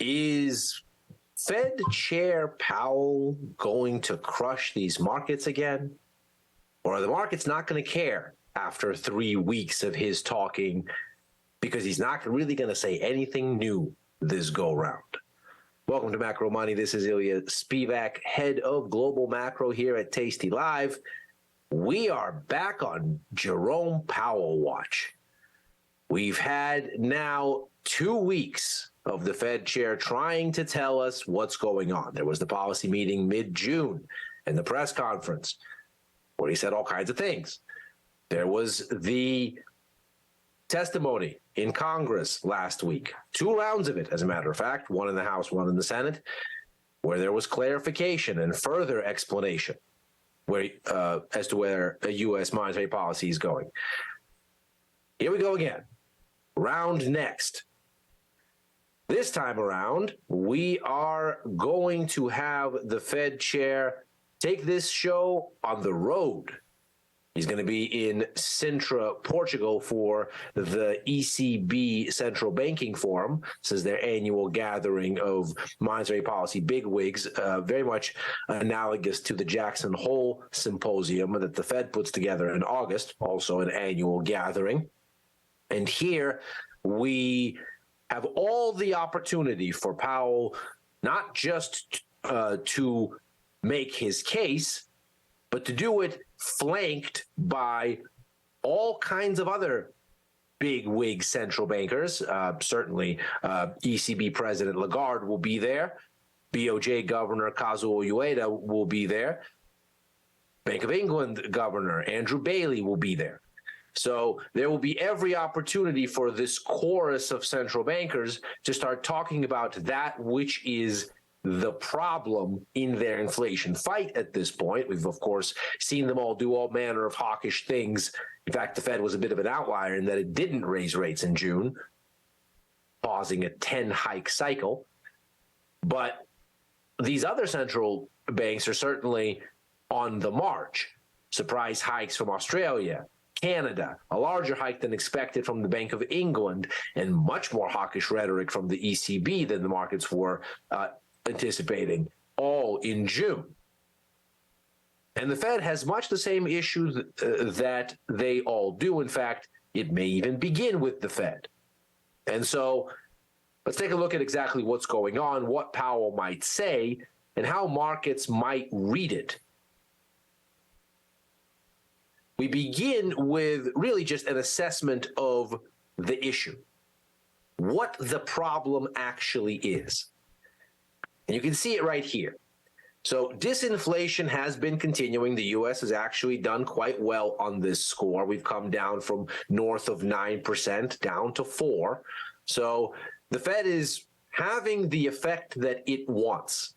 Is Fed Chair Powell going to crush these markets again? Or are the markets not going to care after 3 weeks of his talking because he's not really going to say anything new this go-round? Welcome to Macro Money. This is Ilya Spivak, head of Global Macro here at tastylive. We are back on Jerome Powell watch. We've had now 2 weeks of the Fed chair trying to tell us what's going on. There was the policy meeting mid-June and the press conference where he said all kinds of things. There was the testimony in Congress last week, 2 rounds of it, as a matter of fact, one in the House, one in the Senate, where there was clarification and further explanation where as to where a U.S. monetary policy is going. Here we go again. Round next. This time around, we are going to have the Fed chair take this show on the road. He's going to be in Sintra, Portugal for the ECB Central Banking Forum. This is their annual gathering of monetary policy bigwigs, very much analogous to the Jackson Hole Symposium that the Fed puts together in August, also an annual gathering. And here we have all the opportunity for Powell not just to make his case, but to do it flanked by all kinds of other big wig central bankers. Certainly, ECB President Lagarde will be there. BOJ Governor Kazuo Ueda will be there. Bank of England Governor Andrew Bailey will be there. So there will be every opportunity for this chorus of central bankers to start talking about that which is the problem in their inflation fight at this point. We've, of course, seen them all do all manner of hawkish things. In fact, the Fed was a bit of an outlier in that it didn't raise rates in June, pausing a 10-hike cycle. But these other central banks are certainly on the march. Surprise hikes from Australia, Canada, a larger hike than expected from the Bank of England, and much more hawkish rhetoric from the ECB than the markets were anticipating, all in June. And the Fed has much the same issues that they all do. In fact, it may even begin with the Fed. And so let's take a look at exactly what's going on, what Powell might say, and how markets might read it. We begin with really just an assessment of the issue, what the problem actually is. And you can see it right here. So disinflation has been continuing. The U.S. has actually done quite well on this score. We've come down from north of 9% down to 4%. So the Fed is having the effect that it wants.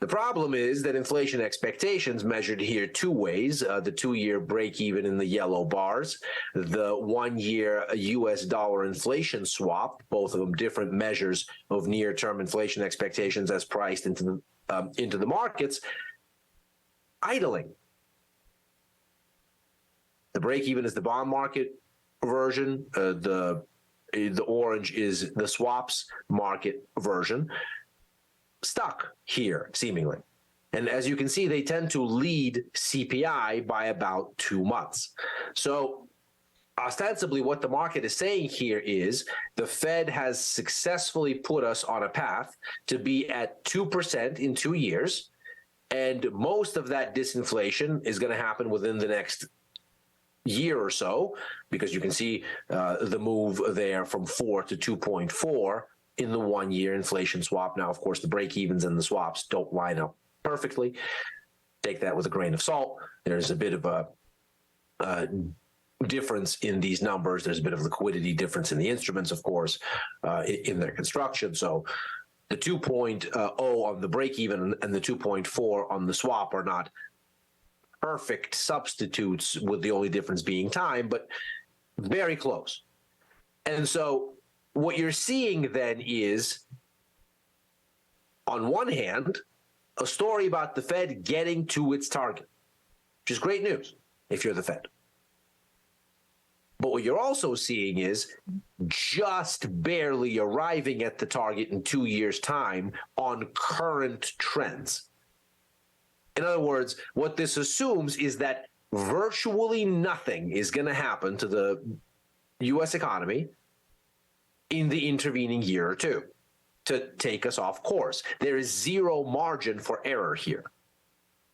The problem is that inflation expectations measured here 2 ways, the 2-year break-even in the yellow bars, the 1-year U.S. dollar inflation swap, both of them different measures of near-term inflation expectations as priced into the markets, idling. The break-even is the bond market version. The orange is the swaps market version. Stuck here, seemingly. And as you can see, they tend to lead CPI by about 2 months. So ostensibly what the market is saying here is the Fed has successfully put us on a path to be at 2% in 2 years, and most of that disinflation is going to happen within the next year or so, because you can see the move there from 4 to 2.4 in the 1-year inflation swap. Now, of course, the break-evens and the swaps don't line up perfectly. Take that with a grain of salt. There's a bit of a difference in these numbers. There's a bit of liquidity difference in the instruments, of course, in their construction. So the 2.0 on the break-even and the 2.4 on the swap are not perfect substitutes, with the only difference being time, but very close. And so what you're seeing then is, on one hand, a story about the Fed getting to its target, which is great news if you're the Fed. But what you're also seeing is just barely arriving at the target in 2 years' time on current trends. In other words, what this assumes is that virtually nothing is going to happen to the U.S. economy in the intervening year or two to take us off course. There is zero margin for error here,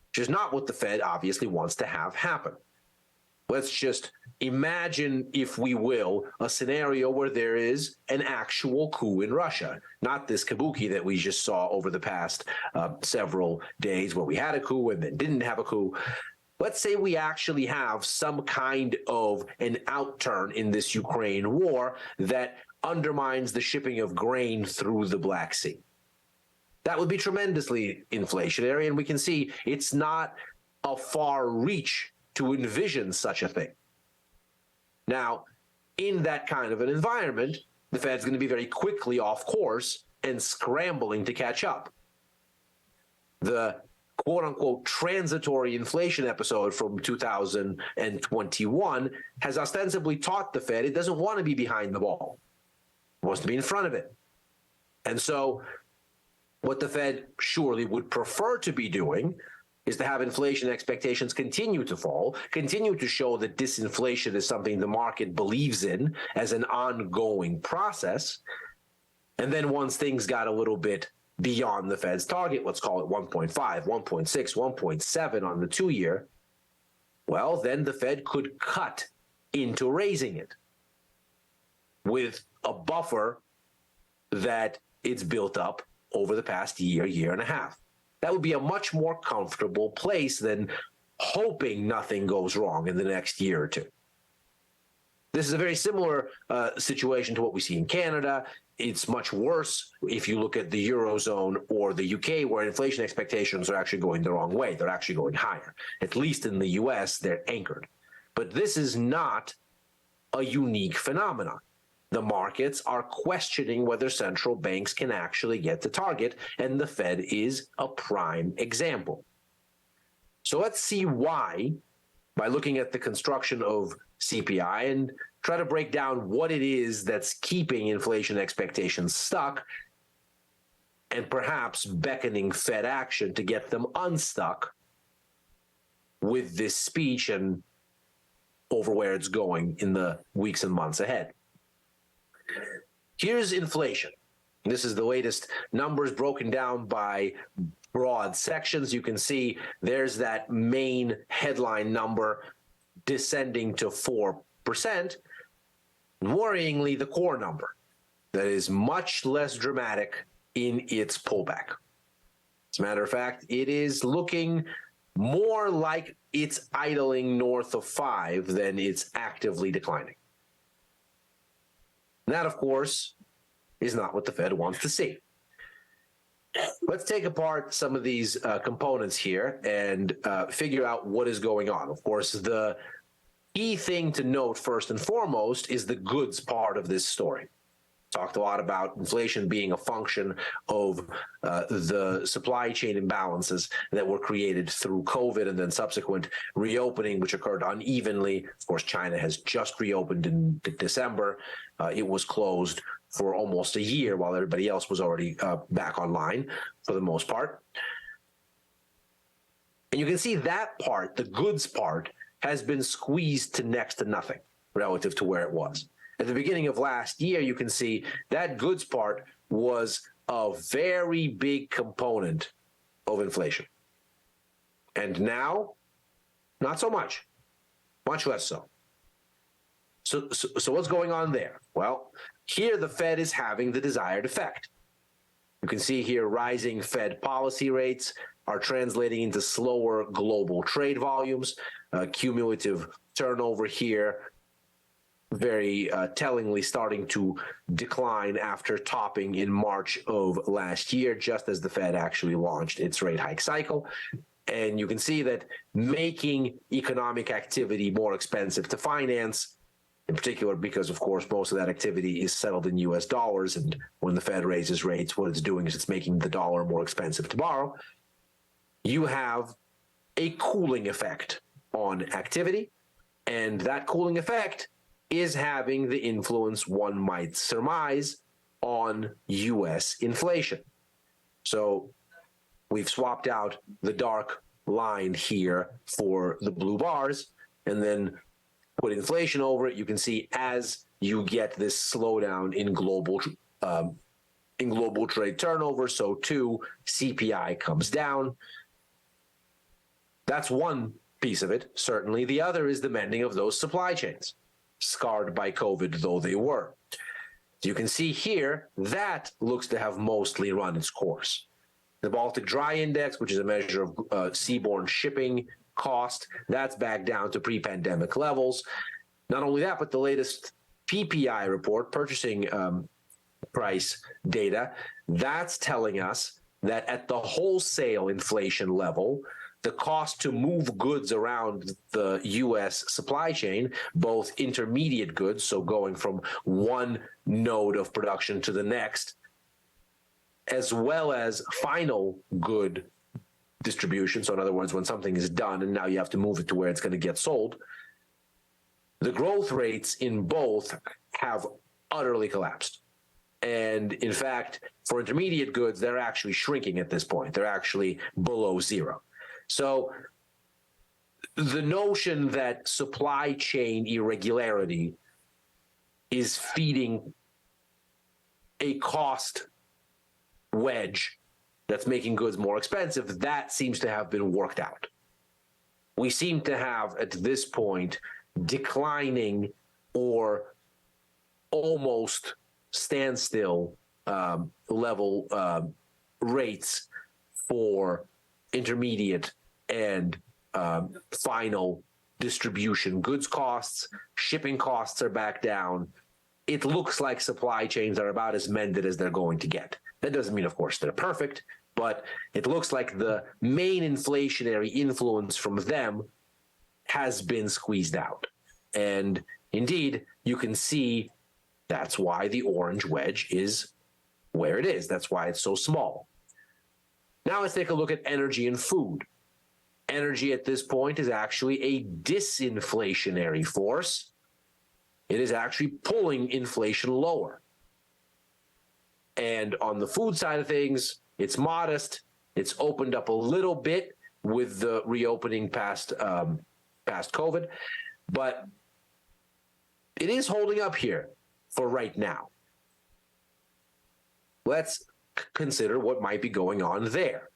which is not what the Fed obviously wants to have happen. Let's just imagine, if we will, a scenario where there is an actual coup in Russia, not this kabuki that we just saw over the past several days where we had a coup and then didn't have a coup. Let's say we actually have some kind of an outturn in this Ukraine war that undermines the shipping of grain through the Black Sea. That would be tremendously inflationary, and we can see it's not a far reach to envision such a thing. Now, in that kind of an environment, the Fed's going to be very quickly off course and scrambling to catch up. The quote-unquote transitory inflation episode from 2021 has ostensibly taught the Fed it doesn't want to be behind the ball. It wants to be in front of it. And so what the Fed surely would prefer to be doing is to have inflation expectations continue to fall, continue to show that disinflation is something the market believes in as an ongoing process. And then once things got a little bit beyond the Fed's target, let's call it 1.5, 1.6, 1.7 on the 2-year, well, then the Fed could cut into raising it with a buffer that it's built up over the past year, year and a half. That would be a much more comfortable place than hoping nothing goes wrong in the next year or two. This is a very similar situation to what we see in Canada. It's much worse if you look at the Eurozone or the UK, where inflation expectations are actually going the wrong way. They're actually going higher. At least in the US, they're anchored. But this is not a unique phenomenon. The markets are questioning whether central banks can actually get the target, and the Fed is a prime example. So let's see why, by looking at the construction of CPI and try to break down what it is that's keeping inflation expectations stuck and perhaps beckoning Fed action to get them unstuck with this speech and over where it's going in the weeks and months ahead. Here's inflation. This is the latest numbers broken down by broad sections. You can see there's that main headline number descending to 4%. Worryingly, the core number that is much less dramatic in its pullback. As a matter of fact, it is looking more like it's idling north of 5 than it's actively declining. That, of course, is not what the Fed wants to see. Let's take apart some of these components here and figure out what is going on. Of course, the key thing to note first and foremost is the goods part of this story. Talked a lot about inflation being a function of the supply chain imbalances that were created through COVID and then subsequent reopening, which occurred unevenly. Of course, China has just reopened in December. It was closed for almost a year while everybody else was already back online for the most part. And you can see that part, the goods part, has been squeezed to next to nothing relative to where it was. At the beginning of last year, you can see that goods part was a very big component of inflation. And now, not so much, much less so. So what's going on there? Well, here the Fed is having the desired effect. You can see here rising Fed policy rates are translating into slower global trade volumes, cumulative turnover here, very tellingly starting to decline after topping in March of last year, just as the Fed actually launched its rate hike cycle. And you can see that making economic activity more expensive to finance, in particular because, of course, most of that activity is settled in U.S. dollars, and when the Fed raises rates, what it's doing is it's making the dollar more expensive to borrow. You have a cooling effect on activity, and that cooling effect is having the influence one might surmise on U.S. inflation. So we've swapped out the dark line here for the blue bars and then put inflation over it. You can see as you get this slowdown in global trade turnover, so too CPI comes down. That's one piece of it, certainly. The other is the mending of those supply chains, scarred by COVID though they were. You can see here that looks to have mostly run its course. The Baltic Dry Index, which is a measure of seaborne shipping cost, that's back down to pre-pandemic levels. Not only that, but the latest PPI report, purchasing price data, that's telling us that at the wholesale inflation level, the cost to move goods around the U.S. supply chain, both intermediate goods, so going from one node of production to the next, as well as final good distribution. So in other words, when something is done and now you have to move it to where it's going to get sold, the growth rates in both have utterly collapsed. And in fact, for intermediate goods, they're actually shrinking at this point. They're actually below zero. So the notion that supply chain irregularity is feeding a cost wedge that's making goods more expensive, that seems to have been worked out. We seem to have, at this point, declining or almost standstill level rates for intermediate and final distribution goods costs. Shipping costs are back down. It looks like supply chains are about as mended as they're going to get. That doesn't mean, of course, they're perfect, but it looks like the main inflationary influence from them has been squeezed out. And indeed, you can see that's why the orange wedge is where it is. That's why it's so small. Now let's take a look at energy and food. Energy at this point is actually a disinflationary force. It is actually pulling inflation lower. And on the food side of things, it's modest. It's opened up a little bit with the reopening past COVID, but it is holding up here for right now. Let's consider what might be going on there.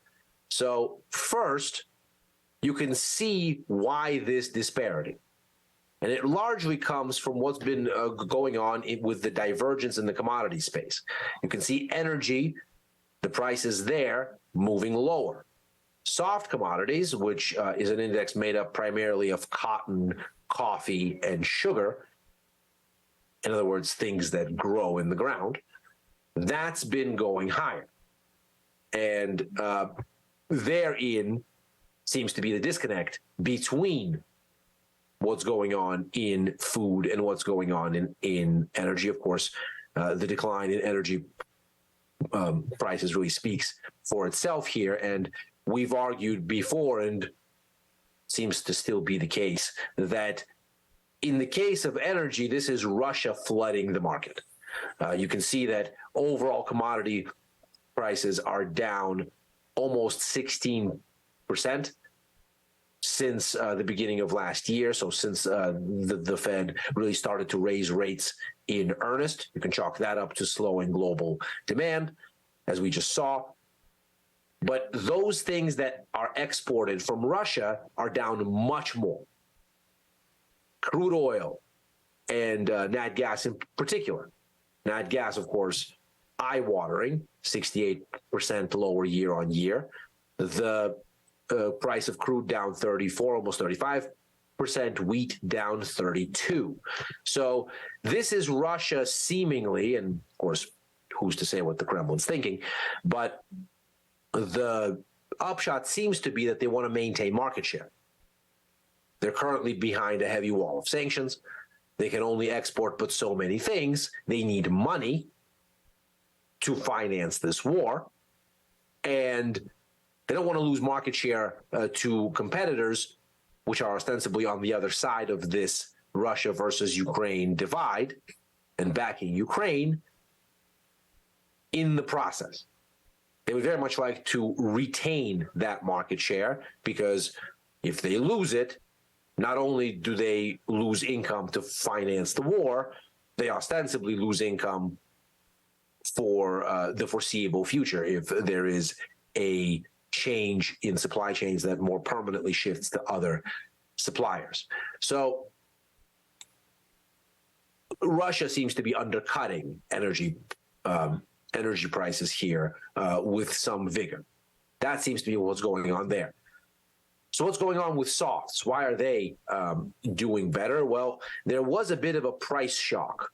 So first, you can see why this disparity. And it largely comes from what's been going on with the divergence in the commodity space. You can see energy, the prices there, moving lower. Soft commodities, which is an index made up primarily of cotton, coffee, and sugar, in other words, things that grow in the ground, that's been going higher. And therein seems to be the disconnect between what's going on in food and what's going on in energy. Of course, the decline in energy prices really speaks for itself here. And we've argued before, and seems to still be the case, that in the case of energy, this is Russia flooding the market. You can see that overall commodity prices are down almost 16% since the beginning of last year. So since the Fed really started to raise rates in earnest, you can chalk that up to slowing global demand, as we just saw. But those things that are exported from Russia are down much more. Crude oil and nat gas in particular. Nat gas, of course, eye-watering, 68% lower year on year. The price of crude down 34, almost 35%, wheat down 32. So this is Russia seemingly, and of course, who's to say what the Kremlin's thinking, but the upshot seems to be that they want to maintain market share. They're currently behind a heavy wall of sanctions. They can only export but so many things. They need money to finance this war. And they don't want to lose market share to competitors, which are ostensibly on the other side of this Russia versus Ukraine divide and backing Ukraine in the process. They would very much like to retain that market share, because if they lose it, not only do they lose income to finance the war, they ostensibly lose income for the foreseeable future if there is a change in supply chains that more permanently shifts to other suppliers. So Russia seems to be undercutting energy prices here with some vigor. That seems to be what's going on there. So what's going on with softs? Why are they doing better? Well, there was a bit of a price shock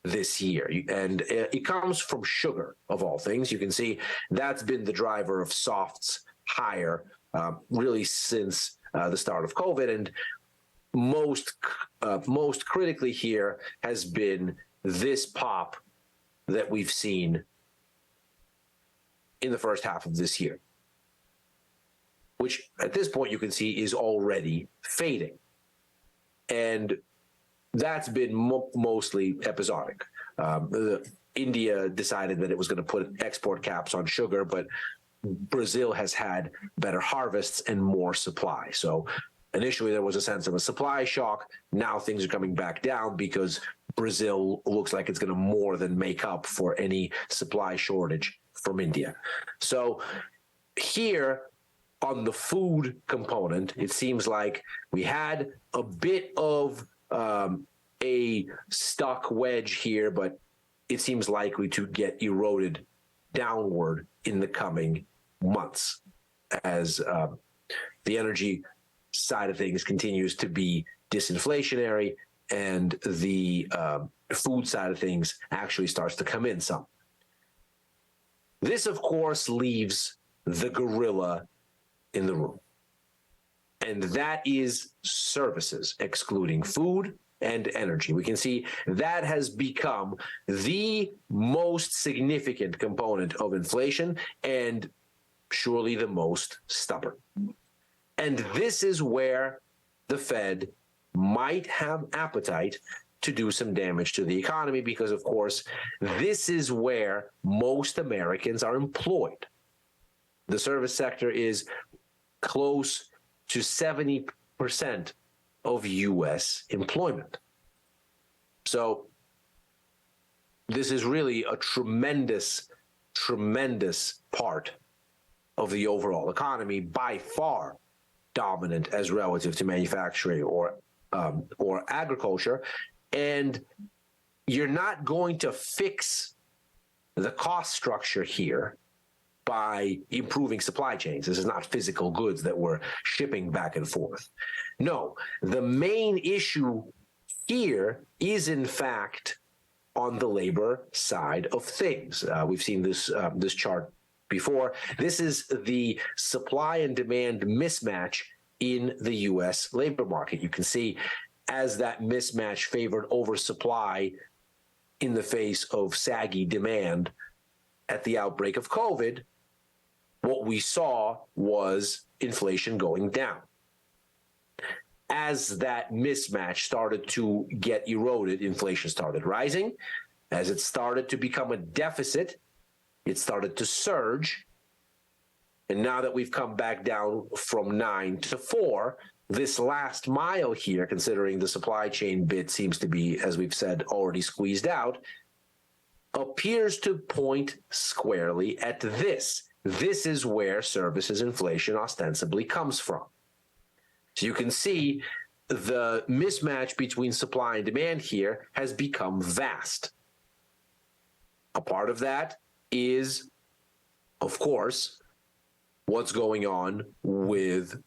this year, and it comes from sugar, of all things. You can see that's been the driver of softs higher really since the start of COVID, and most critically here has been this pop that we've seen in the first half of this year, which at this point you can see is already fading. And that's been mostly episodic. India decided that it was going to put export caps on sugar, but Brazil has had better harvests and more supply. So initially there was a sense of a supply shock. Now things are coming back down because Brazil looks like it's going to more than make up for any supply shortage from India. So here on the food component, it seems like we had a bit of a stuck wedge here, but it seems likely to get eroded downward in the coming months as the energy side of things continues to be disinflationary and the food side of things actually starts to come in some. This, of course, leaves the gorilla in the room, and that is services, excluding food and energy. We can see that has become the most significant component of inflation and surely the most stubborn. And this is where the Fed might have appetite to do some damage to the economy, because, of course, this is where most Americans are employed. The service sector is close to 70% of U.S. employment. So this is really a tremendous, tremendous part of the overall economy, by far dominant as relative to manufacturing or agriculture. And you're not going to fix the cost structure here by improving supply chains. This is not physical goods that we're shipping back and forth. No, the main issue here is, in fact, on the labor side of things. We've seen this chart before. This is the supply and demand mismatch in the U.S. labor market. You can see as that mismatch favored oversupply in the face of saggy demand at the outbreak of COVID, what we saw was inflation going down. As that mismatch started to get eroded, inflation started rising. As it started to become a deficit, it started to surge. And now that we've come back down from 9 to 4, this last mile here, considering the supply chain bit seems to be, as we've said, already squeezed out, appears to point squarely at this. This is where services inflation ostensibly comes from. So you can see the mismatch between supply and demand here has become vast. A part of that is, of course, what's going on with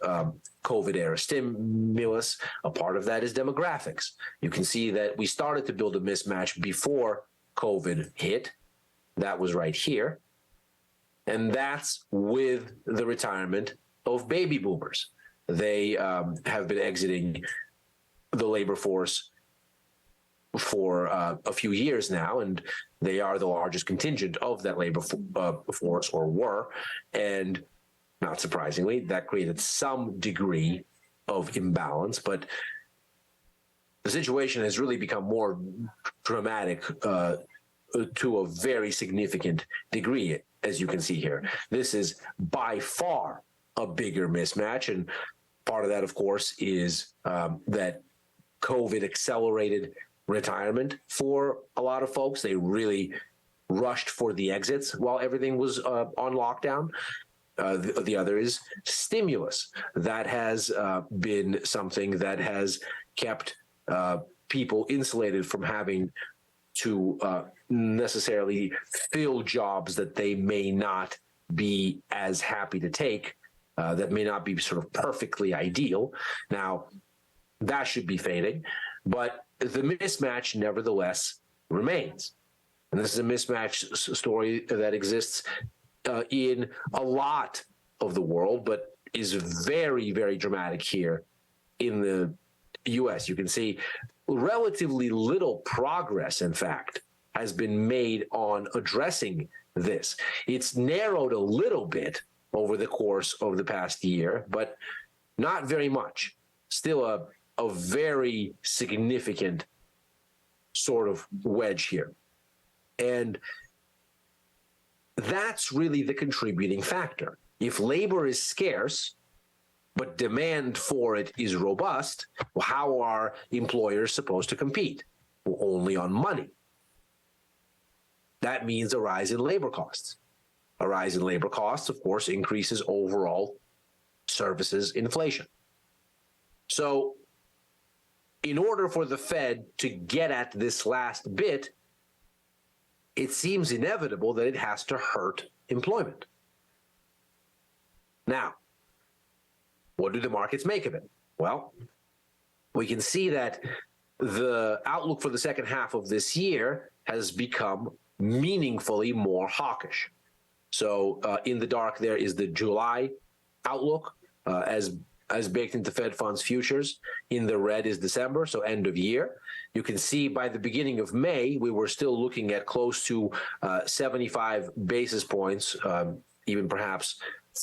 COVID-era stimulus. A part of that is demographics. You can see that we started to build a mismatch before COVID hit. That was right here. And that's with the retirement of baby boomers. They have been exiting the labor force for a few years now, and they are the largest contingent of that labor force, or were. And not surprisingly, that created some degree of imbalance. But the situation has really become more dramatic to a very significant degree, as you can see here. This is by far a bigger mismatch, and part of that, of course, is that COVID accelerated retirement for a lot of folks. They really rushed for the exits while everything was on lockdown. The other is stimulus. That has been something that has kept people insulated from having to necessarily fill jobs that they may not be as happy to take, that may not be sort of perfectly ideal. Now, that should be fading, but the mismatch nevertheless remains. And this is a mismatch story that exists in a lot of the world, but is very, very dramatic here in the U.S. You can see relatively little progress, in fact, has been made on addressing this. It's narrowed a little bit over the course of the past year, but not very much. Still a very significant sort of wedge here. And that's really the contributing factor. If labor is scarce, but demand for it is robust, well, how are employers supposed to compete? Well, only on money. That means a rise in labor costs. A rise in labor costs, of course, increases overall services inflation. So in order for the Fed to get at this last bit, it seems inevitable that it has to hurt employment. Now, what do the markets make of it? Well, we can see that the outlook for the second half of this year has become meaningfully more hawkish. So in the dark there is the July outlook as baked into Fed funds futures. In the red is December, so end of year. You can see by the beginning of May, we were still looking at close to 75 basis points, even perhaps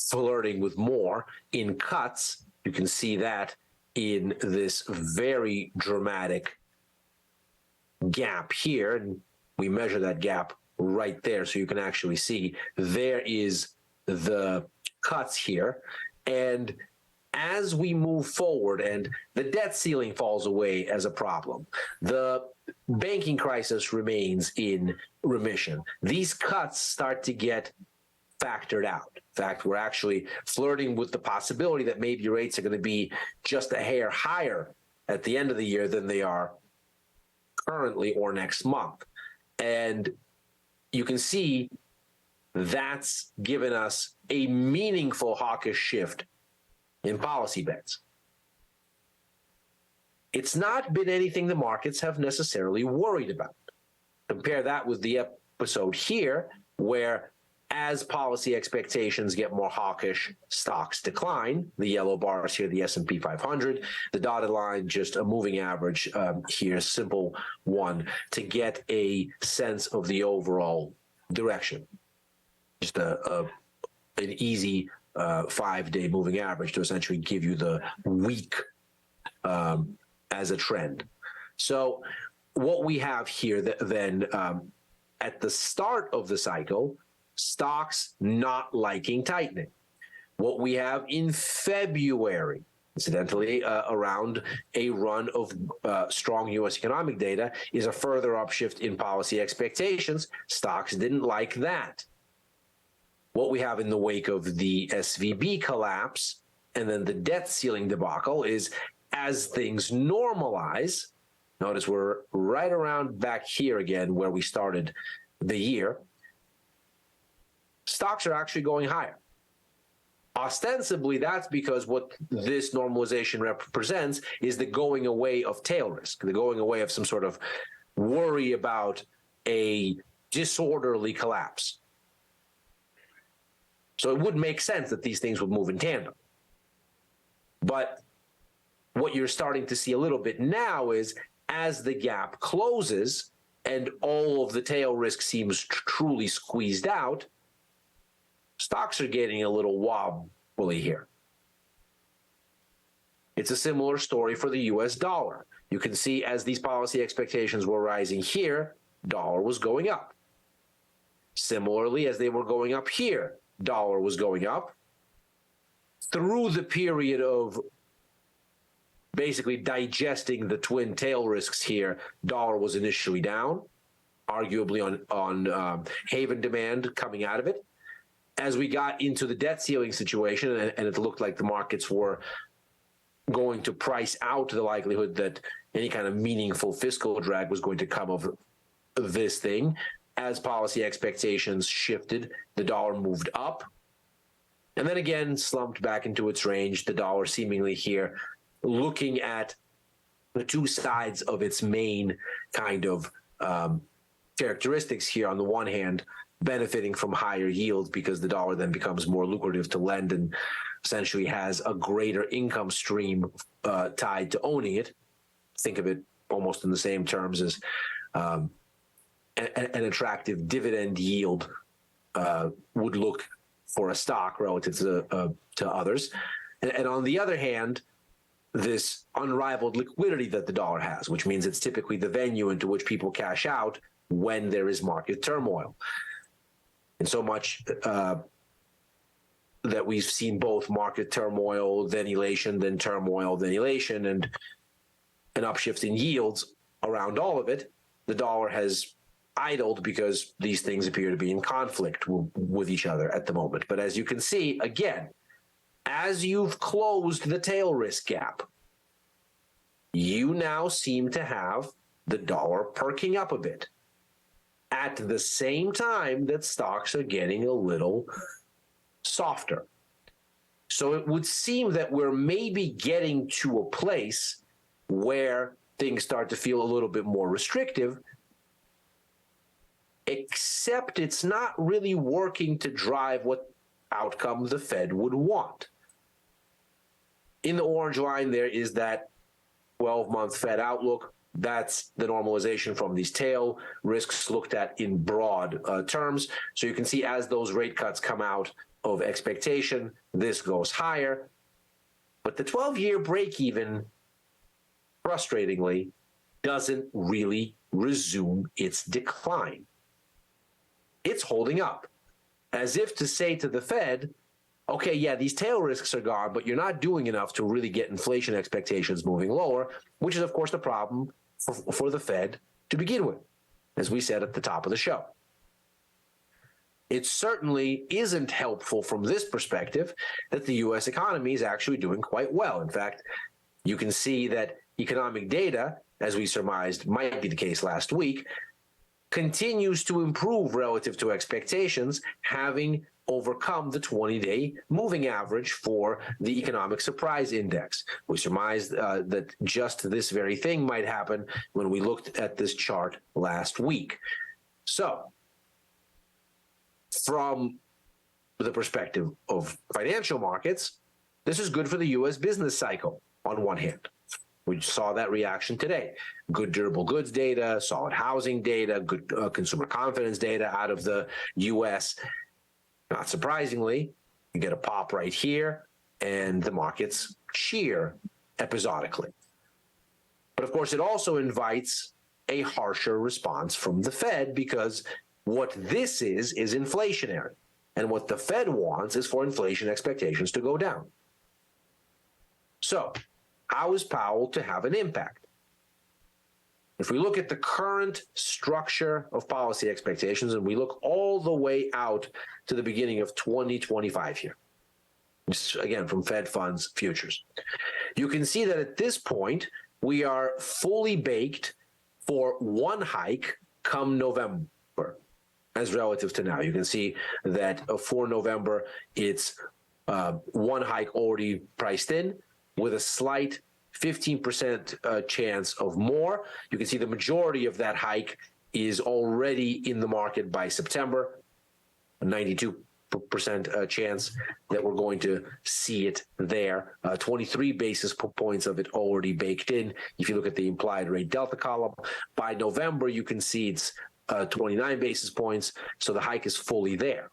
flirting with more in cuts. You can see that in this very dramatic gap here. And we measure that gap right there, so you can actually see there is the cuts here. And as we move forward and the debt ceiling falls away as a problem, the banking crisis remains in remission, these cuts start to get factored out. In fact, we're actually flirting with the possibility that maybe rates are going to be just a hair higher at the end of the year than they are currently or next month. And you can see that's given us a meaningful hawkish shift in policy bets. It's not been anything the markets have necessarily worried about. Compare that with the episode here, where as policy expectations get more hawkish, stocks decline. The yellow bars here, the S&P 500. The dotted line, just a moving average here, simple one, to get a sense of the overall direction. Just an easy 5-day moving average to essentially give you the week as a trend. So what we have here then at the start of the cycle, stocks not liking tightening. What we have in February, incidentally, around a run of strong U.S. economic data, is a further upshift in policy expectations. Stocks didn't like that. What we have in the wake of the SVB collapse and then the debt ceiling debacle is as things normalize, notice we're right around back here again where we started the year, stocks are actually going higher. Ostensibly, that's because what this normalization represents is the going away of tail risk, the going away of some sort of worry about a disorderly collapse. So it would make sense that these things would move in tandem. But what you're starting to see a little bit now is as the gap closes and all of the tail risk seems truly squeezed out, stocks are getting a little wobbly here. It's a similar story for the US dollar. You can see as these policy expectations were rising here, dollar was going up. Similarly, as they were going up here, dollar was going up. Through the period of basically digesting the twin tail risks here, dollar was initially down, arguably on haven demand coming out of it. As we got into the debt ceiling situation, and it looked like the markets were going to price out the likelihood that any kind of meaningful fiscal drag was going to come of this thing, as policy expectations shifted, the dollar moved up, and then again slumped back into its range, the dollar seemingly here looking at the two sides of its main kind of characteristics here. On the one hand, benefiting from higher yields because the dollar then becomes more lucrative to lend and essentially has a greater income stream tied to owning it. Think of it almost in the same terms as an attractive dividend yield would look for a stock relative to others. And on the other hand, this unrivaled liquidity that the dollar has, which means it's typically the venue into which people cash out when there is market turmoil. And so much that we've seen both market turmoil, then elation, then turmoil, then elation, and an upshift in yields around all of it, the dollar has idled because these things appear to be in conflict with each other at the moment. But as you can see, again, as you've closed the tail risk gap, you now seem to have the dollar perking up a bit at the same time that stocks are getting a little softer. So it would seem that we're maybe getting to a place where things start to feel a little bit more restrictive, except it's not really working to drive what outcome the Fed would want. In the orange line, there is that 12-month Fed outlook. That's the normalization from these tail risks looked at in broad terms. So you can see as those rate cuts come out of expectation, this goes higher. But the 12-year break even, frustratingly, doesn't really resume its decline. It's holding up, as if to say to the Fed, okay, yeah, these tail risks are gone, but you're not doing enough to really get inflation expectations moving lower, which is, of course, the problem for the Fed to begin with, as we said at the top of the show. It certainly isn't helpful from this perspective that the U.S. economy is actually doing quite well. In fact, you can see that economic data, as we surmised might be the case last week, continues to improve relative to expectations, having overcome the 20-day moving average for the economic surprise index. We surmised that just this very thing might happen when we looked at this chart last week. So, from the perspective of financial markets, this is good for the U.S. business cycle on one hand. We saw that reaction today. Good durable goods data, solid housing data, good consumer confidence data out of the U.S. Not surprisingly, you get a pop right here, and the markets cheer episodically. But of course, it also invites a harsher response from the Fed, because what this is inflationary. And what the Fed wants is for inflation expectations to go down. So, how is Powell to have an impact? If we look at the current structure of policy expectations, and we look all the way out to the beginning of 2025 here, again, from Fed funds futures, you can see that at this point, we are fully baked for one hike come November, as relative to now. You can see that for November, it's one hike already priced in, with a slight 15% chance of more. You can see the majority of that hike is already in the market by September, a 92% chance that we're going to see it there. 23 basis points of it already baked in. If you look at the implied rate delta column, by November, you can see it's 29 basis points, so the hike is fully there.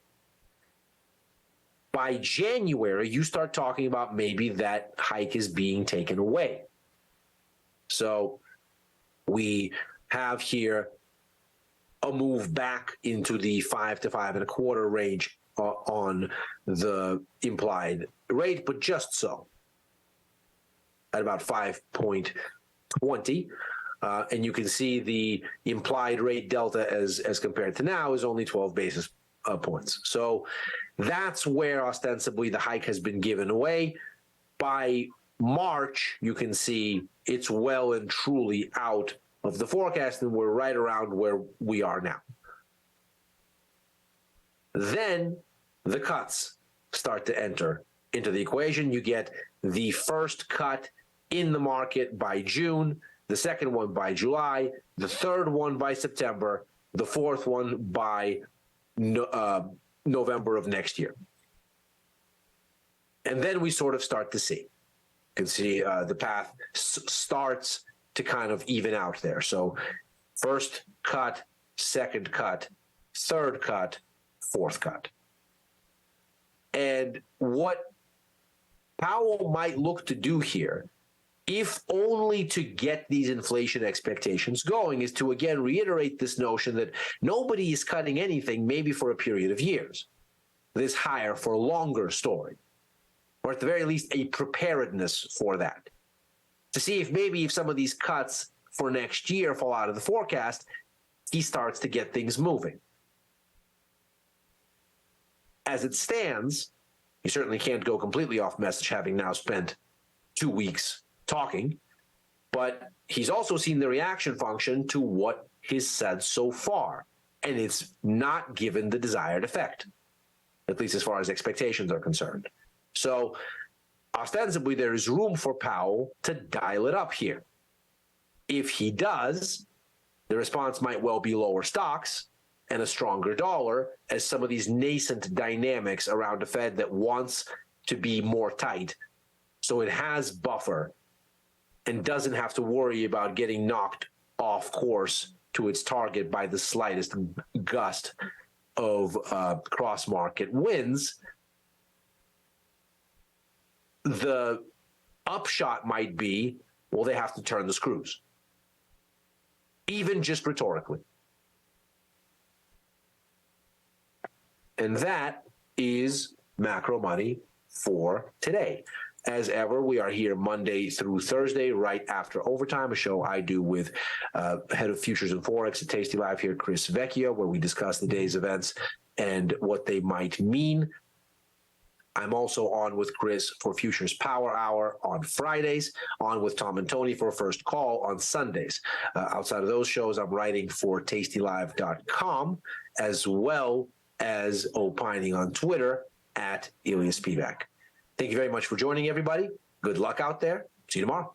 By January, you start talking about maybe that hike is being taken away. So we have here a move back into the 5 to 5.25 range on the implied rate, but just so at about 5.20. And you can see the implied rate delta as compared to now is only 12 basis points. So that's where ostensibly the hike has been given away. By March, you can see it's well and truly out of the forecast, and we're right around where we are now. Then the cuts start to enter into the equation. You get the first cut in the market by June, the second one by July, the third one by September, the fourth one by November of next year. And then we sort of start to see. You can see the path starts to kind of even out there. So first cut, second cut, third cut, fourth cut. And what Powell might look to do here, if only to get these inflation expectations going, is to again reiterate this notion that nobody is cutting anything maybe for a period of years. This higher for longer story, or at the very least a preparedness for that. To see if some of these cuts for next year fall out of the forecast, he starts to get things moving. As it stands, he certainly can't go completely off message, having now spent 2 weeks talking, but he's also seen the reaction function to what he's said so far, and it's not given the desired effect, at least as far as expectations are concerned. So ostensibly, there is room for Powell to dial it up here. If he does, the response might well be lower stocks and a stronger dollar, as some of these nascent dynamics around a Fed that wants to be more tight, so it has buffer and doesn't have to worry about getting knocked off course to its target by the slightest gust of cross-market wins. The upshot might be, well, they have to turn the screws, even just rhetorically. And that is Macro Money for today. As ever, we are here Monday through Thursday, right after overtime, a show I do with head of futures and forex at tastylive here, Chris Vecchio, where we discuss the day's events and what they might mean. I'm also on with Chris for Futures Power Hour on Fridays, on with Tom and Tony for First Call on Sundays. Outside of those shows, I'm writing for tastylive.com, as well as opining on Twitter at Ilya Spivak. Thank you very much for joining, everybody. Good luck out there. See you tomorrow.